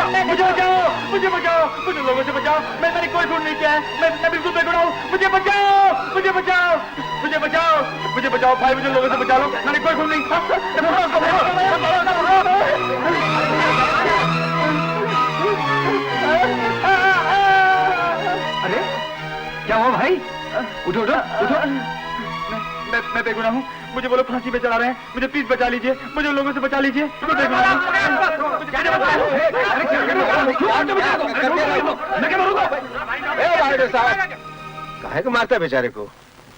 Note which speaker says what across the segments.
Speaker 1: मुझे बचाओ, मुझे बचाओ, मुझे लोगों से बचाओ। मैंने कोई खून नहीं किया है, मैं बिल्कुल बेगुनाह हूँ। मुझे बचाओ, मुझे बचाओ, मुझे बचाओ, मुझे बचाओ भाई, मुझे लोगों से बचा लो। मैंने कोई खून नहीं।
Speaker 2: अरे क्या हुआ भाई? उठो उठो उठो।
Speaker 1: मैं बेगुनाह हूँ, मुझे वो लोग फांसी पे चढ़ा रहे हैं। मुझे प्लीज बचा लीजिए, मुझे लोगों से बचा लीजिए। मैं बेगुनाह हूँ।
Speaker 3: काहे को मारता है बेचारे को?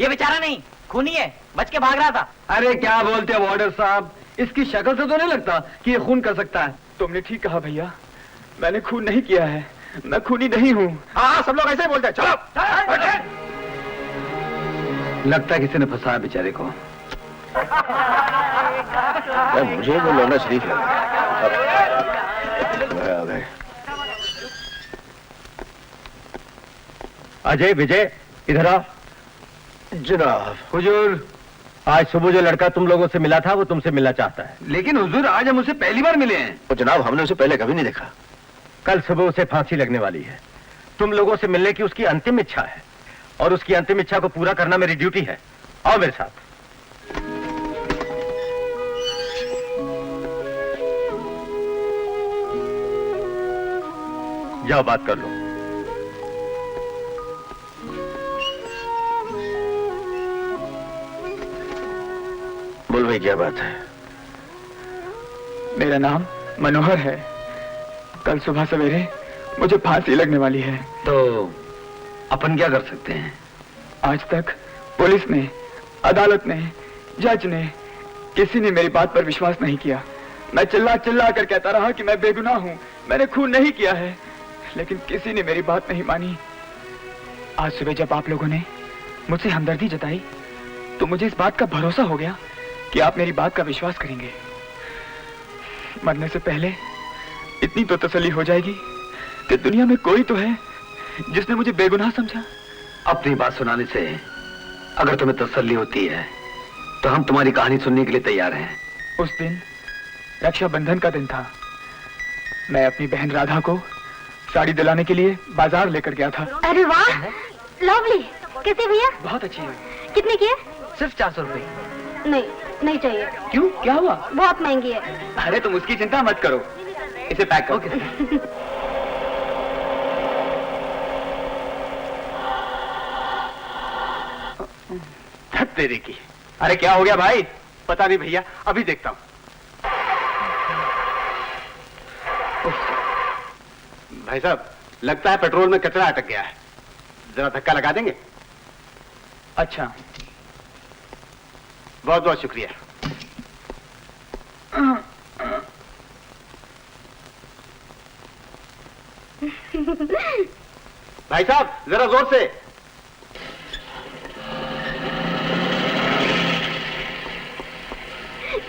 Speaker 4: ये बेचारा नहीं, खूनी है, बच के भाग रहा था।
Speaker 2: अरे क्या बोलते हैं वार्डर साहब, इसकी शक्ल से तो नहीं लगता कि ये खून कर सकता है।
Speaker 1: तुमने ठीक कहा भैया, मैंने खून नहीं किया है, मैं खूनी नहीं हूँ।
Speaker 3: हाँ, सब लोग ऐसे ही बोलते हैं। चलो
Speaker 2: लगता है किसी ने फंसाया बेचारे को।
Speaker 3: मुझे वो लौंडा शरीफ लगा। आ गए।
Speaker 2: अजय, विजय, इधर आओ।
Speaker 3: जनाब।
Speaker 2: हुजूर, आज सुबह जो लड़का तुम लोगों से मिला था वो तुमसे मिलना चाहता है। लेकिन हुजूर, आज हम उसे पहली बार मिले हैं।
Speaker 3: वो जनाब, हमने उसे पहले कभी नहीं देखा।
Speaker 2: कल सुबह उसे फांसी लगने वाली है। तुम लोगों से मिलने की उसकी अंतिम इच्छा है और उसकी अंतिम इच्छा को पूरा करना मेरी ड्यूटी है। आओ मेरे साथ। जाओ बात कर लो।
Speaker 3: बोल भाई, क्या बात है?
Speaker 1: मेरा नाम मनोहर है। कल सुबह सवेरे मुझे फांसी लगने वाली है।
Speaker 2: तो अपन क्या कर सकते हैं?
Speaker 1: आज तक पुलिस ने, अदालत ने, जज ने, किसी ने मेरी बात पर विश्वास नहीं किया। मैं चिल्ला चिल्ला कर कहता रहा कि मैं बेगुनाह हूँ, मैंने खून नहीं किया है, लेकिन किसी ने मेरी बात नहीं मानी। आज सुबह जब आप लोगों ने मुझसे हमदर्दी जताई तो मुझे इस बात का भरोसा हो गया कि आप मेरी बात का विश्वास करेंगे। मरने से पहले इतनी तो तसल्ली हो जाएगी कि दुनिया में कोई तो है जिसने मुझे बेगुनाह समझा।
Speaker 2: अपनी बात सुनाने से अगर तुम्हें तसल्ली होती है तो हम तुम्हारी कहानी सुनने के लिए तैयार हैं।
Speaker 1: उस दिन रक्षाबंधन का दिन था। मैं अपनी बहन राधा को साड़ी दिलाने के लिए बाजार लेकर गया था।
Speaker 5: अरे वाह, लवली। कैसे भैया?
Speaker 1: बहुत अच्छी है।
Speaker 5: कितने की है?
Speaker 1: सिर्फ 400 रुपए।
Speaker 5: नहीं, नहीं चाहिए।
Speaker 1: क्यों, क्या हुआ?
Speaker 5: बहुत महंगी है।
Speaker 1: अरे तुम उसकी चिंता मत करो, इसे पैक करो।
Speaker 2: तेरे की। अरे क्या हो गया भाई? पता नहीं भैया, अभी देखता हूँ। भाई साहब, लगता है पेट्रोल में कचरा अटक गया है, जरा धक्का लगा देंगे?
Speaker 1: अच्छा,
Speaker 2: बहुत बहुत शुक्रिया। भाई साहब, जरा जोर से।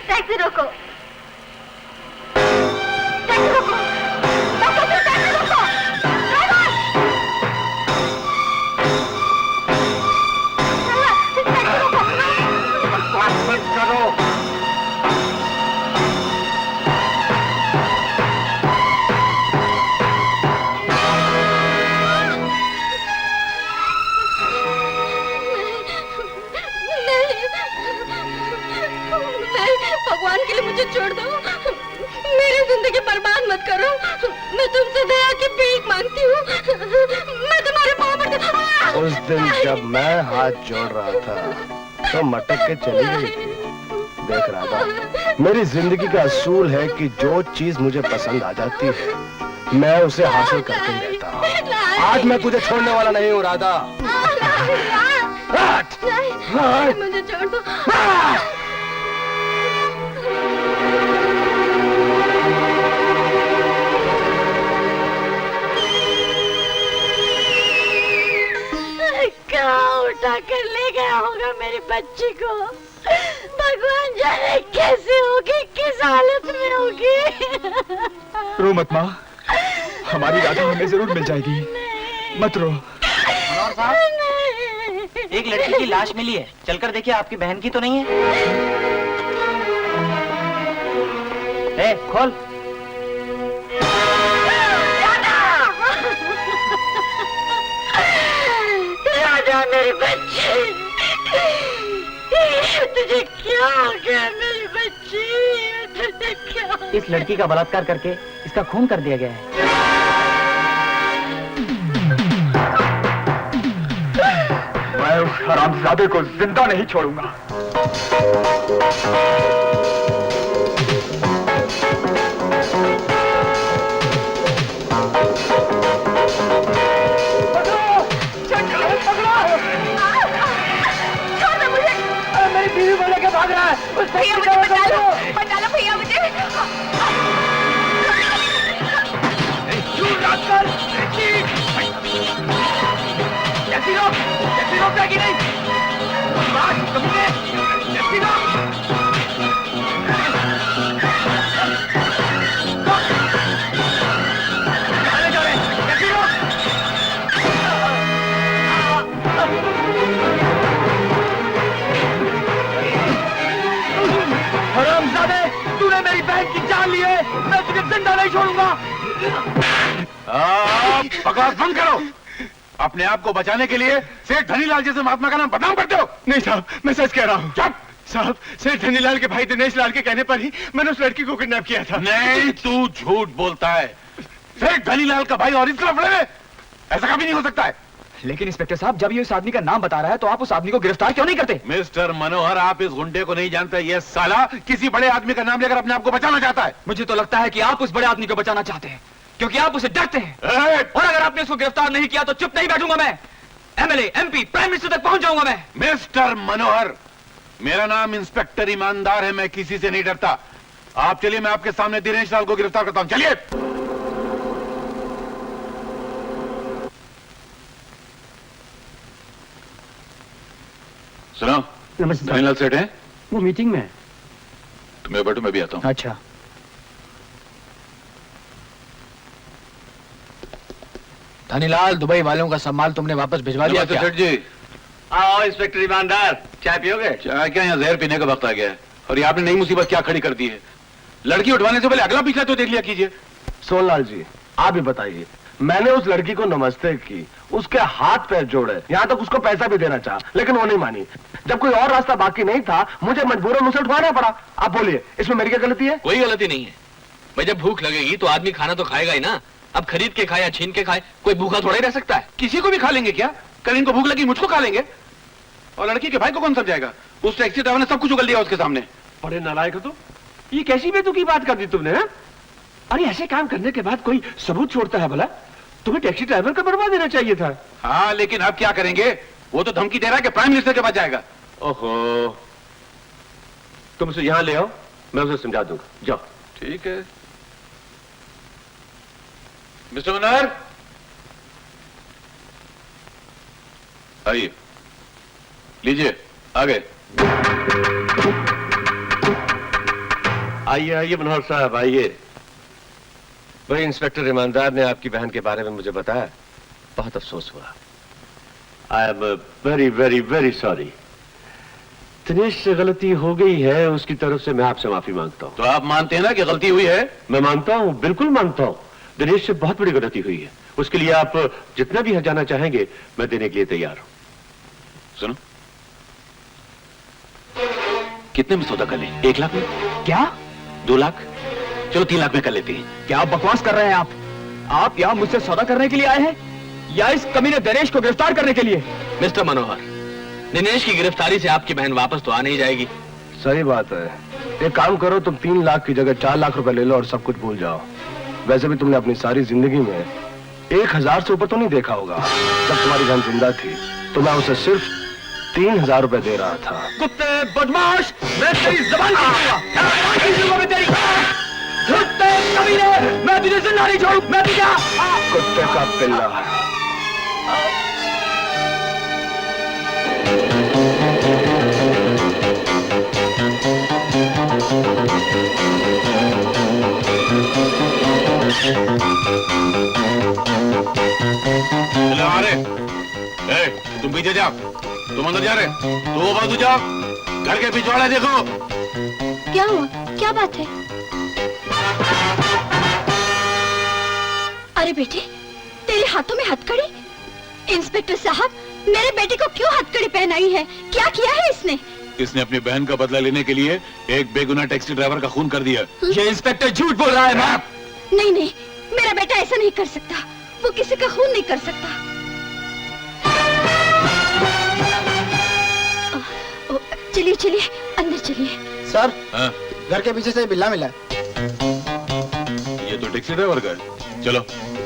Speaker 5: टैक्सी रोको, टैक्सी रोको, टैक्सी रोको,
Speaker 2: बकवास मत करो।
Speaker 5: भगवान के लिए मुझे छोड़ दो, मेरी जिंदगी बर्बाद मत करो। मैं तुमसे दया की भीख मांगती हूँ। मैं तुम्हारे पाँव पड़ती।
Speaker 3: उस दिन जब मैं हाथ जोड़ रहा था तो मटक के चली गई थी। देख राधा, मेरी जिंदगी का असूल है कि जो चीज मुझे पसंद आ जाती है मैं उसे हासिल करके लेता हूँ। आज मैं तुझे छोड़ने वाला नहीं हूँ राधा।
Speaker 5: मुझे छोड़ दो। उठा कर ले गया होगा मेरी बच्ची को। भगवान जाने कैसे होगी, किस हालत में होगी।
Speaker 1: रो मत माँ, हमारी राधा हमें जरूर मिल जाएगी। मत रो।
Speaker 4: मनोहर साहब, एक लड़की की लाश मिली है, चलकर देखिए आपकी बहन की तो नहीं है। खोल।
Speaker 5: जा मेरे बच्चे। तुझे क्या हो गया मेरी बच्ची? तुझे क्या?
Speaker 4: इस लड़की का बलात्कार करके इसका खून कर दिया गया है।
Speaker 1: मैं उस हरामजादे को जिंदा नहीं छोड़ूंगा।
Speaker 5: मेरी बीवी को लेके भाग रहा है। भैया मुझे बचा लो भैया मुझे।
Speaker 1: ऐसी रोकेगी नहीं। ऐसी हरामजादे, तूने मेरी बहन की जान ली है। मैं तुझे जिंदा नहीं छोड़ूंगा।
Speaker 6: बकवास बंद करो। अपने आप को बचाने के लिए सेठ धनीलाल जैसे महात्मा का नाम बदनाम करते हो।
Speaker 3: नहीं साहब, मैं सच कह रहा हूँ।
Speaker 6: चुप।
Speaker 3: साहब, सेठ धनीलाल के भाई दिनेश लाल के कहने पर ही मैंने उस लड़की को किडनैप किया था।
Speaker 6: नहीं, तू झूठ बोलता है। सेठ धनीलाल का भाई और इसका लफड़े में? ऐसा कभी नहीं हो सकता है।
Speaker 1: लेकिन इंस्पेक्टर साहब, जब ये उस आदमी का नाम बता रहा है तो आप उस आदमी को गिरफ्तार क्यों नहीं करते?
Speaker 6: मिस्टर मनोहर, आप इस गुंडे को नहीं जानते। ये साला किसी बड़े आदमी का नाम लेकर अपने आप को बचाना चाहता है।
Speaker 1: मुझे तो लगता है कि आप उस बड़े आदमी को बचाना चाहते हैं, क्योंकि आप उसे डरते हैं। और अगर आपने उसको गिरफ्तार नहीं किया तो चुप नहीं बैठूंगा मैं। एमएलए, एमपी, प्राइम मिनिस्टर तक पहुंच जाऊंगा मैं।
Speaker 6: मिस्टर मनोहर, मेरा नाम इंस्पेक्टर ईमानदार है। मैं किसी से नहीं डरता। आप चलिए, मैं आपके सामने दिनेश लाल को गिरफ्तार करता हूं। चलिए। सुनो, धनीलाल सेठ हैं?
Speaker 4: वो मीटिंग में।
Speaker 6: तुम्हें बैठो, मैं भी आता हूं।
Speaker 4: अच्छा।
Speaker 7: धनीलाल, दुबई वालों का सब माल तुमने वापस भिजवा दिया क्या?
Speaker 6: सेठ जी।
Speaker 2: आओ इंस्पेक्टर ईमानदार, चाय पियोगे?
Speaker 6: चाय क्या, यहाँ जहर पीने का वक्त आ गया है। और ये आपने नई मुसीबत क्या खड़ी कर दी है। लड़की उठवाने से पहले अगला पिछला तो देख लिया कीजिए।
Speaker 3: सोनलाल जी, आप ही बताइए। मैंने उस लड़की को नमस्ते की, उसके हाथ पैर जोड़े, यहाँ तक उसको पैसा भी देना चाहा, लेकिन वो नहीं मानी। जब कोई और रास्ता बाकी नहीं था, मुझे मजबूरन उसे उठवाना पड़ा। आप बोलिए, इसमें मेरी क्या गलती है?
Speaker 7: कोई गलती नहीं है भाई। जब भूख लगेगी तो आदमी खाना तो खाएगा ही ना। अब खरीद के खाए या छीन के खाए, कोई भूखा थोड़ा ही रह सकता है।
Speaker 6: किसी को भी खा लेंगे क्या? कल इनको भूख लगी, मुझको खा लेंगे। और लड़की के भाई को कौन समझाएगा? उस टैक्सी ड्राइवर ने सब कुछ उगल दिया उसके सामने।
Speaker 3: बड़े नालायक हो तुम। ये कैसी बेतुकी की बात कर दी तुमने? है? अरे ऐसे काम करने के बाद कोई सबूत छोड़ता है भला? तुम्हें टैक्सी ड्राइवर का बनवा देना चाहिए था।
Speaker 6: हाँ, लेकिन अब क्या करेंगे? वो तो धमकी दे रहा है कि प्राइम मिनिस्टर के पास जाएगा।
Speaker 2: ओहो, तुम उसे यहाँ ले आओ, मैं उसे समझा दूंगा। जाओ।
Speaker 6: ठीक है। मिस्टर मनोहर, आइए, लीजिए, आगे।
Speaker 2: आइए आइए मनोहर साहब, आइए। भाई, इंस्पेक्टर ईमानदार ने आपकी बहन के बारे में मुझे बताया। बहुत अफसोस हुआ। I am very very very sorry. Dinesh से गलती हो गई है, उसकी तरफ से मैं आपसे माफी मांगता हूँ।
Speaker 6: तो आप मानते हैं ना कि गलती हुई है?
Speaker 2: मैं मानता हूँ, बिल्कुल मानता हूँ। दिनेश से बहुत बड़ी गलती हुई है। उसके लिए आप जितना भी हर्जाना चाहेंगे, मैं देने के लिए तैयार हूँ।
Speaker 6: सुनो, कितने में सौदा कर लें? 1 लाख में?
Speaker 1: क्या?
Speaker 6: 2 लाख? चलो 3 लाख में कर लेते हैं।
Speaker 1: क्या बकवास कर रहे हैं आप? आप यहाँ मुझसे सौदा करने के लिए आए हैं या इस कमीने दिनेश को गिरफ्तार करने के लिए?
Speaker 7: मिस्टर मनोहर, दिनेश की गिरफ्तारी से आपकी बहन वापस तो आ नहीं जाएगी।
Speaker 3: सही बात है। एक काम करो, तुम 3 लाख की जगह 4 लाख रुपए ले लो और सब कुछ भूल जाओ। वैसे भी तुमने अपनी सारी जिंदगी में 1000 से ऊपर तो नहीं देखा होगा। जब तुम्हारी बहन जिंदा थी तो मैं उसे सिर्फ 3000 रुपए दे रहा था।
Speaker 1: कुत्ते, बदमाश, मैं तेरी जबान खींचूंगा तेरी। कुत्ते, कमीने, मैं तुझे जिंदा नहीं छोड़ू। मैं तुझे
Speaker 3: कुत्ते का पिल्ला।
Speaker 6: चलो आ रहे। तुम पीछे जाओ, तुम अंदर जा रहे, तो वो बाजू जाओ। घर के पिछवाड़े देखो।
Speaker 5: क्या हुआ? क्या बात है? अरे बेटे, तेरे हाथों में हथकड़ी? इंस्पेक्टर साहब, मेरे बेटे को क्यों हथकड़ी पहनाई है? क्या किया है इसने?
Speaker 6: इसने अपनी बहन का बदला लेने के लिए एक बेगुनाह टैक्सी ड्राइवर का खून कर दिया।
Speaker 1: ये इंस्पेक्टर झूठ बोल रहा है माँ।
Speaker 5: नहीं नहीं, मेरा बेटा ऐसा नहीं कर सकता। वो किसी का खून नहीं कर सकता। चलिए चलिए, अंदर चलिए।
Speaker 3: सर,
Speaker 6: हाँ?
Speaker 3: घर के पीछे से बिल्ला मिला है।
Speaker 6: ये तो टैक्सी ड्राइवर का है। चलो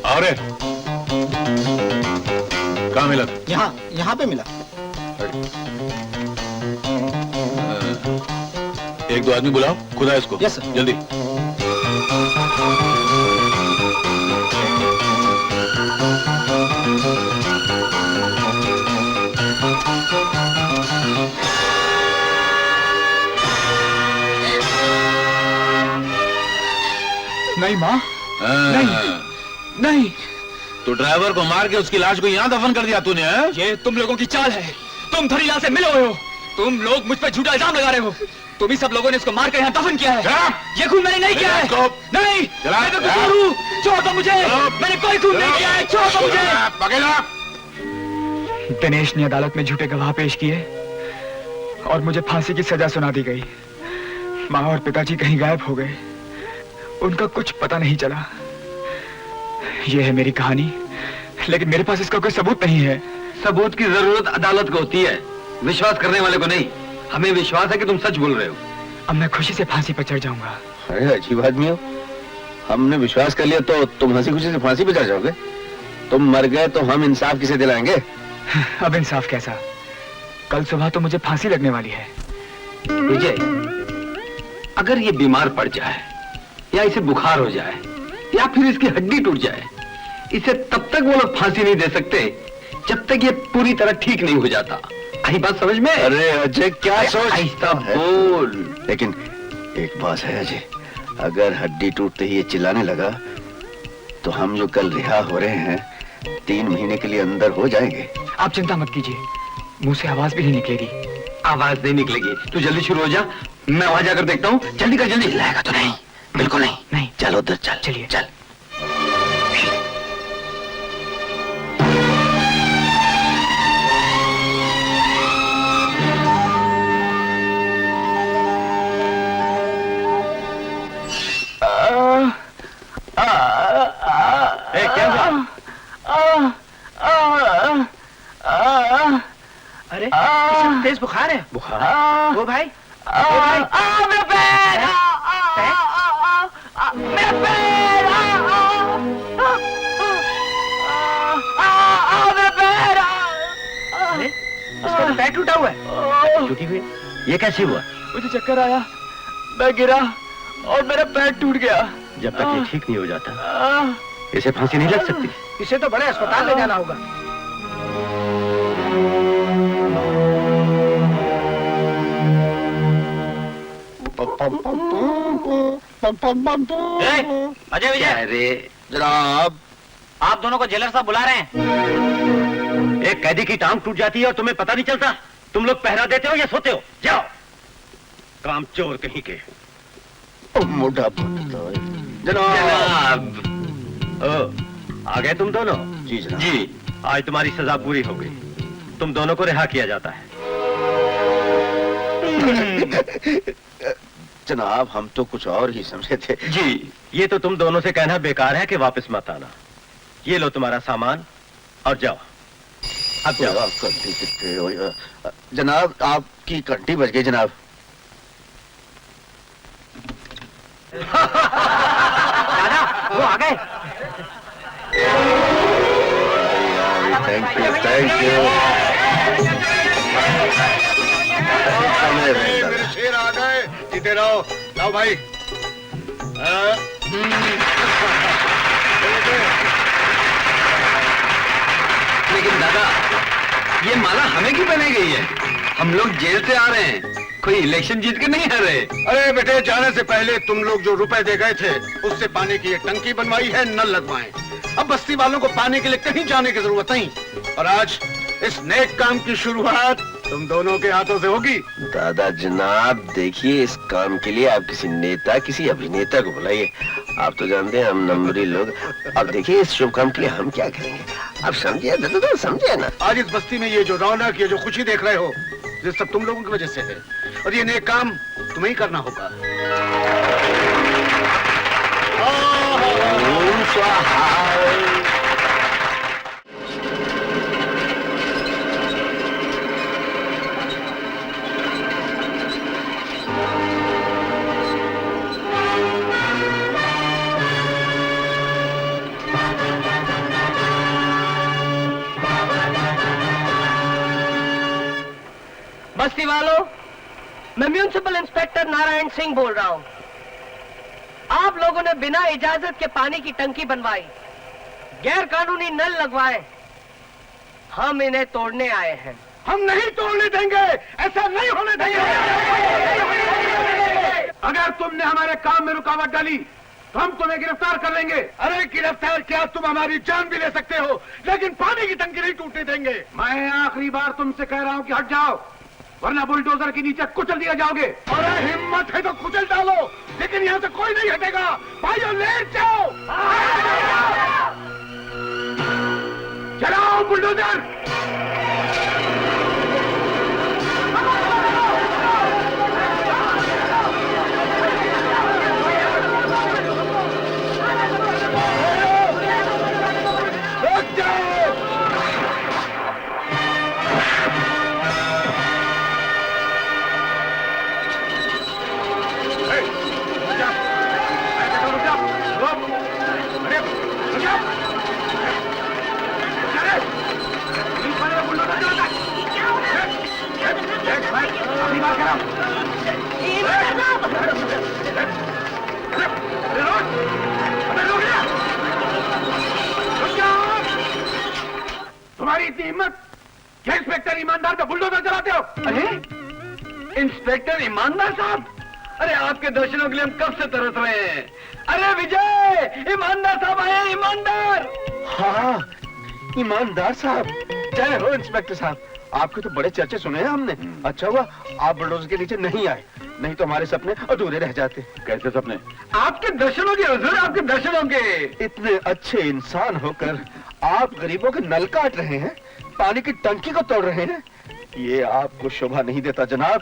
Speaker 6: आओ रे। कहाँ मिला?
Speaker 3: यहाँ पे मिला।
Speaker 6: एक दो आदमी बुलाओ, खुदा इसको।
Speaker 3: Yes sir.
Speaker 6: जल्दी।
Speaker 1: नहीं माँ, नहीं।
Speaker 6: तो ड्राइवर को मार के उसकी लाश को यहाँ दफन कर दिया तूने?
Speaker 1: ये तुम लोगों की चाल है। तुम धनीलाल से मिले हुए हो। तुम लोग मुझ पर झूठा इल्जाम लगा रहे हो। तुम ही सब लोगों ने इसको मार कर यहाँ दफन किया है। ये खून मैंने नहीं किया है। नहीं, मैं तो कसूर हूँ। छोड़ दो मुझे। मैंने कोई खून नहीं किया है। छोड़ दो मुझे। दिनेश ने अदालत में झूठे गवाह पेश किए और मुझे फांसी की सजा सुना दी गई। माँ और पिताजी कहीं गायब हो गए। उनका कुछ पता नहीं चला। यह है मेरी कहानी, लेकिन मेरे पास इसका कोई सबूत नहीं है।
Speaker 8: सबूत की जरूरत अदालत को होती है, विश्वास करने वाले को नहीं। हमें विश्वास है कि तुम सच बोल रहे हो।
Speaker 1: अब मैं खुशी से फांसी पर चढ़ जाऊंगा।
Speaker 2: अरे अजीब आदमी हो, हमने विश्वास कर लिया तो तुम हंसी खुशी से फांसी पे चढ़ जाओगे? तुम मर गए तो हम इंसाफ किसे दिलाएंगे?
Speaker 1: अब इंसाफ कैसा? कल सुबह तो मुझे फांसी लगने वाली है।
Speaker 8: विजय, अगर ये बीमार पड़ जाए या इसे बुखार हो जाए या फिर इसकी हड्डी टूट जाए, इसे तब तक वो लोग फांसी नहीं दे सकते जब तक ये पूरी तरह ठीक नहीं हो जाता। आई बात समझ में?
Speaker 2: अरे अजय, क्या सोच?
Speaker 8: आहिस्ता बोल।
Speaker 2: लेकिन एक बात है अजय, अगर हड्डी टूटते ही ये चिल्लाने लगा तो हम जो कल रिहा हो रहे हैं 3 महीने के लिए अंदर हो जाएंगे।
Speaker 1: आप चिंता मत कीजिए, मुंह से आवाज भी नहीं निकलेगी।
Speaker 8: आवाज नहीं निकलेगी? तू जल्दी शुरू हो जा, मैं वहां जाकर देखता हूँ। जल्दी कर, जल्दी।
Speaker 1: लाएगा तो नहीं?
Speaker 8: बिल्कुल नहीं।
Speaker 1: नहीं,
Speaker 2: चलो उधर चल।
Speaker 1: चलिए।
Speaker 8: चल।
Speaker 2: क्या हुआ?
Speaker 4: अरे तेज बुखार है।
Speaker 2: बुखार?
Speaker 4: वो भाई,
Speaker 1: मेरा पैर! मेरा पैर! मेरा पैर!
Speaker 4: अरे उसका तो पैर टूटा हुआ है।
Speaker 2: टूटी हुई? ये कैसे हुआ?
Speaker 1: मुझे चक्कर आया, मैं गिरा और मेरा पैर टूट गया।
Speaker 2: जब तक ये ठीक नहीं हो जाता इसे फांसी नहीं लग सकती।
Speaker 4: इसे तो बड़े अस्पताल ले जाना होगा। अजय विजय,
Speaker 2: अरे जनाब,
Speaker 4: आप दोनों को जेलर साहब बुला रहे हैं।
Speaker 2: एक कैदी की टांग टूट जाती है और तुम्हें पता नहीं चलता? तुम लोग पहरा देते हो या सोते हो? जाओ। काम चोर कहीं के। मोटा जनाब। आ गए तुम दोनों? जी जनाब। जी, आज तुम्हारी सजा पूरी हो गई। तुम दोनों को रिहा किया जाता है। जनाब, हम तो कुछ और ही समझे थे। जी, ये तो तुम दोनों से कहना बेकार है कि वापस मत आना। ये लो तुम्हारा सामान और जाओ। अब जाओ। जनाब, आपकी घंटी बज गई जनाब।
Speaker 4: दादा, वो आ गए।
Speaker 2: Thank you, thank you.
Speaker 3: मेरे शेर आ गए, जीते रहो। लाओ भाई।
Speaker 8: लेकिन दादा, ये माला हमें क्यों पहनाई गई है? हम लोग जेल से आ रहे हैं, कोई इलेक्शन जीत के नहीं आ रहे।
Speaker 3: अरे बेटे, जाने से पहले तुम लोग जो रुपए दे गए थे उससे पानी की ये टंकी बनवाई है, नल लगवाए। अब बस्ती वालों को पानी के लिए कहीं जाने की जरूरत नहीं। और आज इस नेक काम की शुरुआत
Speaker 6: तुम दोनों के हाथों से होगी।
Speaker 2: दादा जनाब देखिए, इस काम के लिए आप किसी नेता, किसी अभिनेता को बुलाइए। आप तो जानते हैं हम नंबरी लोग। अब देखिए इस शुभ काम के लिए हम क्या करेंगे, आप समझिए दादा, समझिए ना।
Speaker 6: आज इस बस्ती में ये जो रौनक, ये जो खुशी देख रहे हो, ये सब तुम लोगों की वजह से है, और ये नेक काम तुम्हें ही करना होगा।
Speaker 2: ओम स्वाहा।
Speaker 9: बस्ती वालों, मैं म्यूनिसिपल इंस्पेक्टर नारायण सिंह बोल रहा हूं। आप लोगों ने बिना इजाजत के पानी की टंकी बनवाई, गैर कानूनी नल लगवाए, हम इन्हें तोड़ने आए हैं।
Speaker 6: हम नहीं तोड़ने देंगे, ऐसा नहीं होने देंगे। अगर तुमने हमारे काम में रुकावट डाली तो हम तुम्हें गिरफ्तार कर लेंगे। अरे गिरफ्तार क्या, तुम हमारी जान भी ले सकते हो, लेकिन पानी की टंकी नहीं टूटने देंगे। मैं आखिरी बार तुमसे कह रहा हूं कि हट जाओ, वरना बुलडोजर के नीचे कुचल दिया जाओगे। अरे हिम्मत है तो कुचल डालो, लेकिन यहाँ से कोई नहीं हटेगा। भाइयों लेट जाओ, चलाओ बुलडोजर। तुम्हारी इतनी हिम्मत, क्या इंस्पेक्टर ईमानदार का बुलडोजर चलाते हो?
Speaker 1: अरे इंस्पेक्टर ईमानदार साहब, अरे आपके दर्शनों के लिए हम कब से तरस रहे हैं। अरे विजय, ईमानदार साहब आए, ईमानदार।
Speaker 3: हाँ, ईमानदार साहब। जय हो इंस्पेक्टर साहब, आपके तो बड़े चर्चे सुने हैं हमने। अच्छा हुआ आप बुलडोजर के नीचे नहीं आए, नहीं तो हमारे सपने अधूरे रह जाते।
Speaker 6: कैसे सपने?
Speaker 1: आपके दर्शनों के हुजूर, आपके दर्शनों के।
Speaker 3: इतने अच्छे इंसान होकर आप गरीबों के नल काट रहे हैं, पानी की टंकी को तोड़ रहे हैं, ये आपको शोभा नहीं देता जनाब,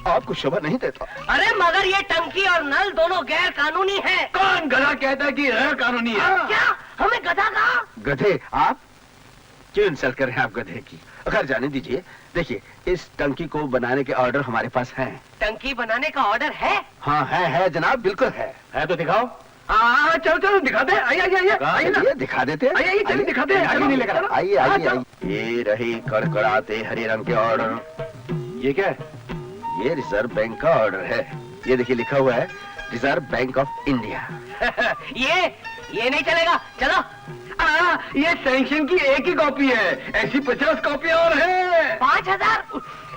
Speaker 3: आपको शोभा नहीं देता।
Speaker 9: अरे मगर ये टंकी और नल दोनों गैर कानूनी है।
Speaker 1: कौन गधा कहता है कि गैर कानूनी है?
Speaker 9: क्या हमें गधा कहा?
Speaker 3: गधे आप? क्यों इंसल्ट कर रहे हैं आप गधे की? अगर जाने दीजिए, देखिए इस टंकी को बनाने के ऑर्डर हमारे पास हैं।
Speaker 9: टंकी बनाने का ऑर्डर है?
Speaker 3: हाँ है जनाब, बिल्कुल है
Speaker 6: तो दिखाओ।
Speaker 1: हाँ चलो चलो दिखा दे, आइए आइए आइए आइए ना,
Speaker 3: चलिए दिखा देते हैं।
Speaker 1: आइए चलिए दिखा दे, आइए नहीं लेकर।
Speaker 3: आइए आइए आइए। ये रही कड़कड़ाते हरे रंग के ऑर्डर।
Speaker 6: ये क्या है?
Speaker 3: ये रिजर्व बैंक का ऑर्डर है। ये देखिए लिखा हुआ है रिजर्व बैंक ऑफ इंडिया।
Speaker 9: ये नहीं चलेगा, चलो।
Speaker 1: ये सैंक्शन की एक ही कॉपी है, ऐसी 50 कॉपी और है।
Speaker 9: 5000?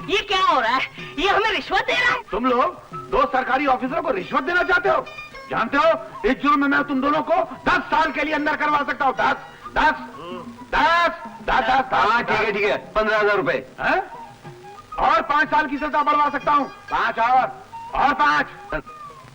Speaker 9: ये क्या हो रहा है? ये हमें रिश्वत दे रहा है।
Speaker 6: तुम लोग दो सरकारी ऑफिसरों को रिश्वत देना चाहते हो? जानते हो इस जुर्म में मैं तुम दोनों को 10 साल के लिए अंदर करवा सकता हूँ। 10
Speaker 1: हाँ ठीक है 15,000 रुपए।
Speaker 6: और 5 साल की सजा बढ़वा सकता हूँ। 5 और 5।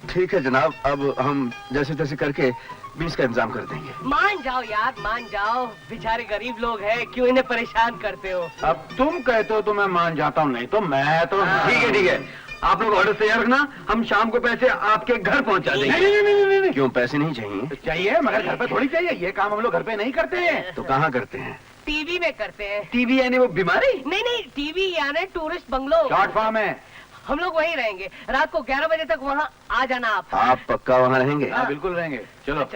Speaker 3: ठीक है जनाब, अब हम जैसे तैसे करके 20 का इंतजाम कर देंगे।
Speaker 9: मान जाओ यार, मान जाओ, बेचारे गरीब लोग हैं, क्यों इन्हें परेशान करते हो?
Speaker 6: अब तुम कहते हो तो मैं मान जाता हूँ, नहीं तो मैं तो।
Speaker 1: ठीक है, आप लोग ऑर्डर तैयार रखना, हम शाम को पैसे आपके घर पहुंचा देंगे।
Speaker 6: नहीं।
Speaker 3: क्यों, पैसे नहीं चाहिए?
Speaker 6: चाहिए, मगर घर पे थोड़ी चाहिए। ये काम हम लोग घर पे नहीं करते हैं।
Speaker 3: तो कहाँ करते हैं?
Speaker 9: टीवी में करते हैं।
Speaker 1: टीवी यानी वो बीमारी?
Speaker 9: नहीं, टीवी यानी टूरिस्ट बंगलो।
Speaker 6: शॉर्ट फॉर्म है।
Speaker 9: हम लोग वहीं रहेंगे, रात को 11 बजे तक वहाँ आ जाना आप।
Speaker 3: आप पक्का वहाँ रहेंगे?
Speaker 6: हाँ बिल्कुल रहेंगे। चलो।